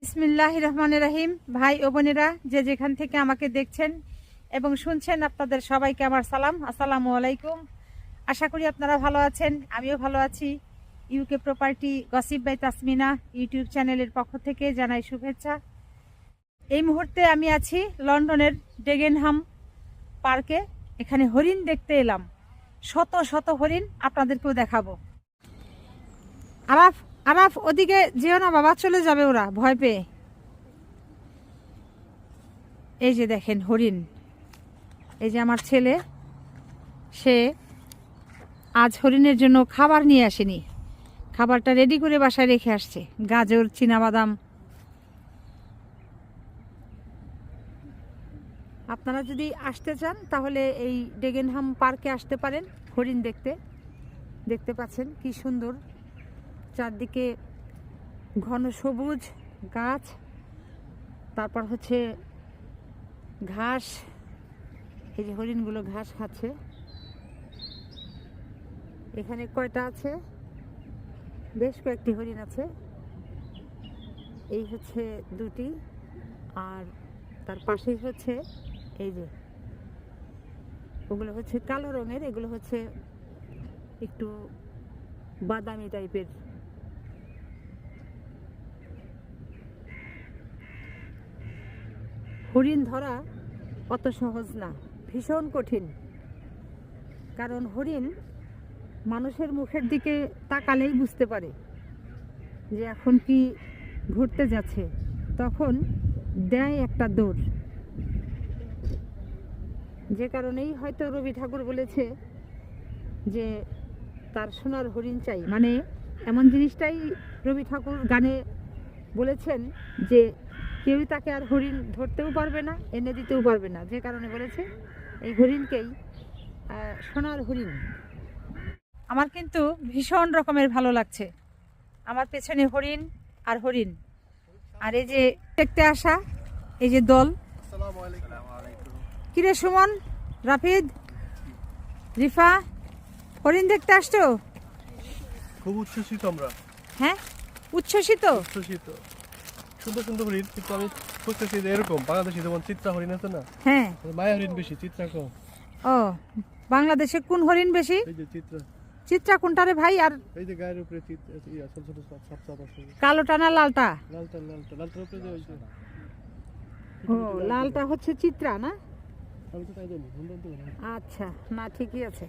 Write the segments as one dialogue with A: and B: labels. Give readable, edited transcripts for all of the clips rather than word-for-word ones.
A: বিসমিল্লাহির রহমানির রহিম। ভাই ও বোনেরা, যে যেখান থেকে আমাকে দেখছেন এবং শুনছেন, আপনাদের সবাইকে আমার সালাম, আসসালামু আলাইকুম। আশা করি আপনারা ভালো আছেন, আমিও ভালো আছি। UK property gossip by Tasmina YouTube চ্যানেলের পক্ষ থেকে জানাই শুভেচ্ছা। এই মুহূর্তে আমি আছি লন্ডনের ডেগেনহাম পার্কে। এখানে হরিণ দেখতে এলাম, শত শত হরিণ, আপনাদেরকেও দেখাবো। আরাফ আরাফ ওদিকে যেও না বাবা, চলে যাবে ওরা ভয় পেয়ে। এই যে দেখেন হরিণ, এই যে আমার ছেলে, সে আজ হরিণের জন্য খাবার নিয়ে আসেনি, খাবারটা রেডি করে বাসায় রেখে আসছে, গাজর, চীনাবাদাম। আপনারা যদি আসতে চান তাহলে এই ডেগেনহাম পার্কে আসতে পারেন হরিণ দেখতে। দেখতে পাচ্ছেন কি সুন্দর, চারদিকে ঘন সবুজ গাছ, তারপর হচ্ছে ঘাস। এই যে হরিণগুলো ঘাস খাচ্ছে। এখানে কয়টা আছে? বেশ কয়েকটি হরিণ আছে। এই হচ্ছে দুটি, আর তার পাশেই হচ্ছে এই যে, ওগুলো হচ্ছে কালো রঙের, এগুলো হচ্ছে একটু বাদামি টাইপের। হরিণ ধরা অত সহজ না, ভীষণ কঠিন। কারণ হরিণ মানুষের মুখের দিকে তাকালেই বুঝতে পারে যে এখন কি ঘুরতে যাচ্ছে, তখন দেয় একটা দৌড়। যে কারণেই হয়তো রবি ঠাকুর বলেছে যে তার সোনার হরিণ চাই, মানে এমন জিনিসটাই রবি ঠাকুর গানে বলেছেন যে কেউই তাকে আর হরিণ ধরতেও পারবে না, এনে দিতেও পারবে না। যে কারণে বলেছে এই হরিণকেই সোনার হরিণ। আমার কিন্তু ভীষণ রকমের ভালো লাগছে। আমার পেছনে হরিণ আর হরিণ, আর এই যে দেখতে আসা এই যে দল। কিরে সুমন, রাফিদ, রিফা, হরিণ দেখতে আসছো?
B: খুব উচ্ছ্বসিত আমরা।
A: হ্যাঁ, উচ্ছ্বসিত।
B: সুন্দর সুন্দর হরিণ, কিন্তু আমি খুঁজতেছি যে এরকম বাংলাদেশে যেমন চিত্রা হরিণ আছে না,
A: হ্যাঁ,
B: মায়া হরিণ বেশি, চিত্রা কম।
A: ও, বাংলাদেশে কোন হরিণ বেশি?
B: এই যে চিত্রা।
A: চিত্রা কোনটা রে ভাই? আর
B: এই যে গায়ের উপরে চিত্রা, ছোট ছোট সাপ সাপ আছে।
A: কালোটা না লালটা?
B: লালটার উপরে যে ওই যে।
A: ও, লালটা হচ্ছে চিত্রা না?
B: আমি তো তাই জানি, সুন্দর তো।
A: আচ্ছা, না ঠিকই আছে।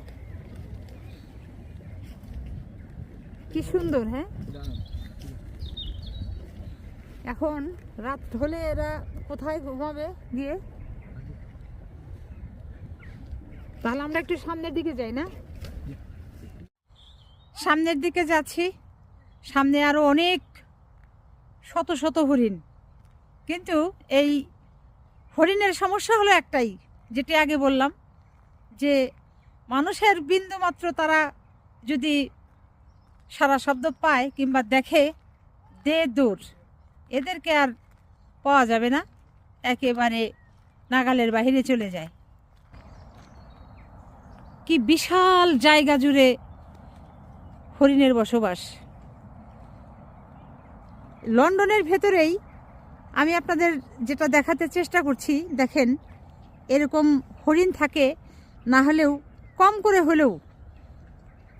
A: কি সুন্দর। হ্যাঁ, এখন রাত হলে এরা কোথায় ঘুমাবে গিয়ে? তাহলে আমরা একটু সামনের দিকে যাই না? সামনের দিকে যাচ্ছি। সামনে আরো অনেক শত শত হরিণ, কিন্তু এই হরিণের সমস্যা হলো একটাই, যেটি আগে বললাম, যে মানুষের বিন্দু মাত্র তারা যদি সারা শব্দ পায় কিংবা দেখে, দে দৌড়, এদেরকে আর পাওয়া যাবে না, একেবারে নাগালের বাইরে চলে যায়। কি বিশাল জায়গা জুড়ে হরিণের বসবাস। লন্ডনের ভেতরেই আমি আপনাদের যেটা দেখাতে চেষ্টা করছি, দেখেন এরকম হরিণ থাকে, না হলেও কম করে হলেও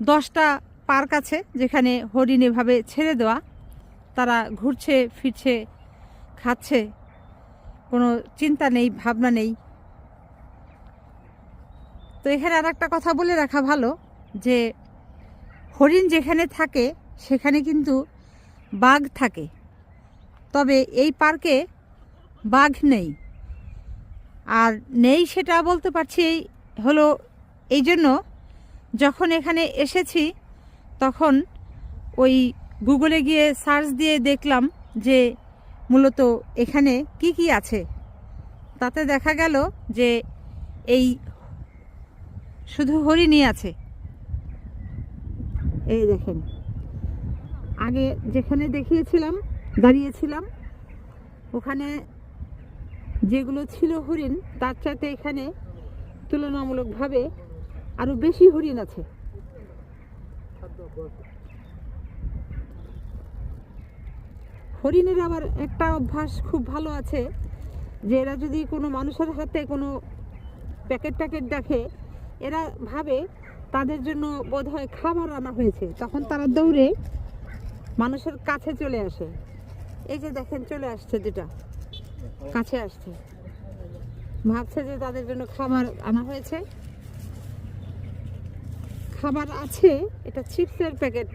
A: 10টা পার্ক আছে যেখানে হরিণ এভাবে ছেড়ে দেওয়া, তারা ঘুরছে ফিরছে, খাচ্ছে, কোনো চিন্তা নেই, ভাবনা নেই। তো এখানে আর একটা কথা বলে রাখা ভালো, যে হরিণ যেখানে থাকে সেখানে কিন্তু বাঘ থাকে, তবে এই পার্কে বাঘ নেই। আর নেই সেটা বলতে পারছি হলো এই জন্য, যখন এখানে এসেছি তখন ওই গুগলে গিয়ে সার্চ দিয়ে দেখলাম যে মূলত এখানে কি কি আছে। তাতে দেখা গেল যে এই শুধু হরিণই আছে। এই দেখেন, আগে যেখানে দেখিয়েছিলাম, দাঁড়িয়েছিলাম, ওখানে যেগুলো ছিল হরিণ, তার চাইতে এখানে তুলনামূলকভাবে আরো বেশি হরিণ আছে। হরিণের আবার একটা অভ্যাস খুব ভালো আছে, যে এরা যদি কোনো মানুষের হাতে কোনো প্যাকেট ট্যাকেট দেখে, এরা ভাবে তাদের জন্য বোধহয় খাবার আনা হয়েছে, তখন তারা দৌড়ে মানুষের কাছে চলে আসে। এই যে দেখেন চলে আসছে, দুটা কাছে আসছে, ভাবছে যে তাদের জন্য খাবার আনা হয়েছে। খাবার আছে, এটা চিপসের প্যাকেট,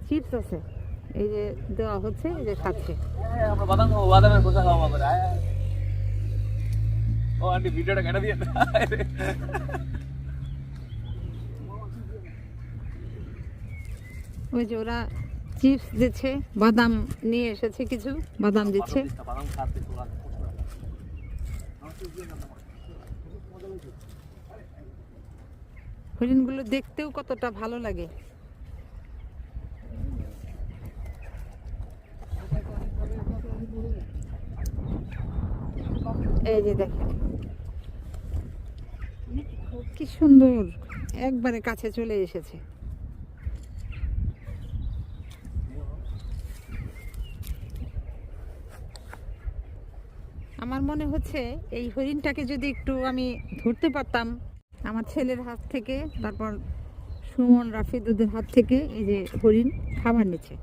A: চিপস আছে, এই যে দেওয়া হচ্ছে, এই যে খাচ্ছে।
C: আমরা বাদাম খাবো, বাদামের খোসা খাওয়া করে। ও আন্টি ভিডিওটা কেটে দিয়ে
A: ওই যে ওরা চিপস দিচ্ছে, বাদাম নিয়ে এসেছে, কিছু বাদাম দিচ্ছে।
C: বাদাম খাচ্ছে।
A: হরিণগুলো দেখতেও কতটা ভালো লাগে। এই যে দেখেন কি সুন্দর, একবারে কাছে চলে এসেছে। আমার মনে হচ্ছে এই হরিণটাকে যদি একটু আমি ধরতে পারতাম আমার ছেলের হাত থেকে, তারপর সুমন রাফিদুদের হাত থেকে। এই যে হরিণ খাবার নিচ্ছে,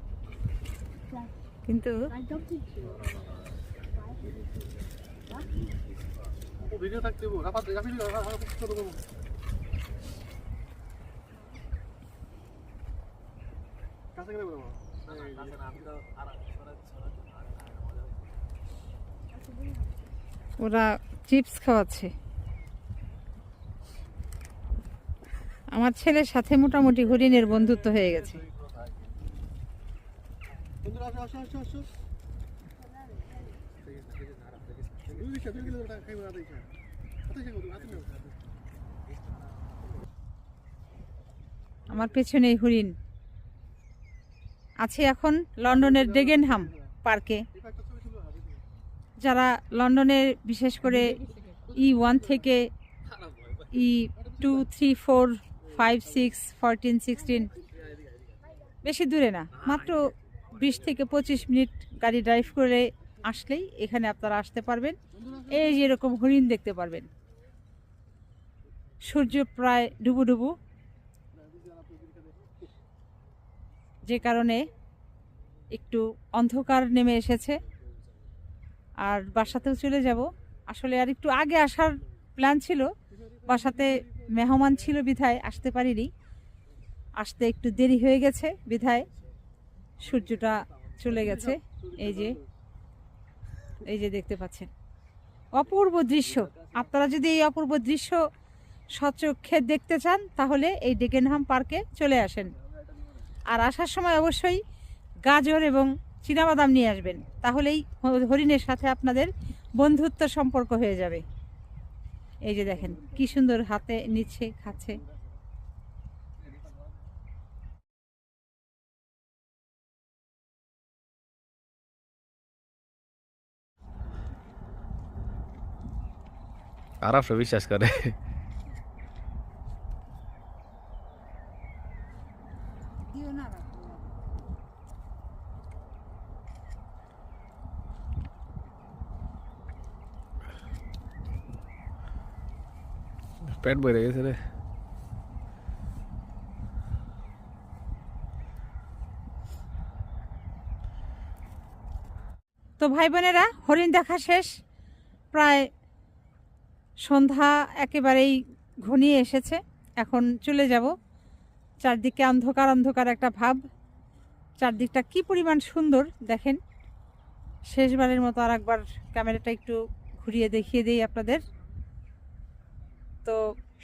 A: কিন্তু
B: ভিডিও থাকতে দেবো, কাছে গেলে বলবো।
A: ওরা চিপস খাওয়াচ্ছে। আমার ছেলের সাথে মোটামুটি হরিণের বন্ধুত্ব হয়ে গেছে।
B: বন্ধুরা আসো আসো আসো আসো।
A: আমার পেছনেই হরিণ আছে। এখন লন্ডনের ডেগেনহাম পার্কে। যারা লন্ডনের বিশেষ করে E1 থেকে E2, 3, 4, 5, 6, 14, 16, বেশি দূরে না, মাত্র 20 থেকে 25 মিনিট গাড়ি ড্রাইভ করে আসলেই এখানে আপনারা আসতে পারবেন। এই যে এরকম হরিণ দেখতে পারবেন। সূর্য প্রায় ডুবু ডুবু, যে কারণে একটু অন্ধকার নেমে এসেছে। আর বাসাতেও চলে যাব। আসলে আর একটু আগে আসার প্ল্যান ছিল, বাসাতে মেহমান ছিল বিধায় আসতে পারিনি। আসতে একটু দেরি হয়ে গেছে বিধায় সূর্যটা চলে গেছে। এই যে দেখতে পাচ্ছেন অপূর্ব দৃশ্য। আপনারা যদি এই অপূর্ব দৃশ্য সচক্ষে দেখতে চান তাহলে এই ডেগেনহাম পার্কে চলে আসেন। আর আসার সময় অবশ্যই গাজর এবং চীনাবাদাম নিয়ে আসবেন, তাহলেই হরিণের সাথে আপনাদের বন্ধুত্ব সম্পর্ক হয়ে যাবে। এই যে দেখেন কি সুন্দর হাতে নিচ্ছে, খাচ্ছে।
C: আরাফে বিশ্বাস করে। পেট ভরে গেছে রে।
A: তো ভাই বোনেরা, হরিণ দেখা শেষ, প্রায় সন্ধ্যা একেবারেই ঘনিয়ে এসেছে। এখন চলে যাব। চারদিকে অন্ধকার অন্ধকার একটা ভাব। চারদিকটা কি পরিমাণ সুন্দর দেখেন। শেষবারের মতো আর একবার ক্যামেরাটা একটু ঘুরিয়ে দেখিয়ে দিই আপনাদের। তো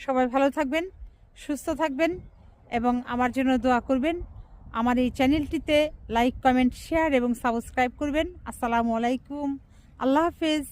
A: সবাই ভালো থাকবেন, সুস্থ থাকবেন এবং আমার জন্য দোয়া করবেন। আমার এই চ্যানেলটিতে লাইক, কমেন্ট, শেয়ার এবং সাবস্ক্রাইব করবেন। আসসালামু আলাইকুম, আল্লাহ হাফেজ।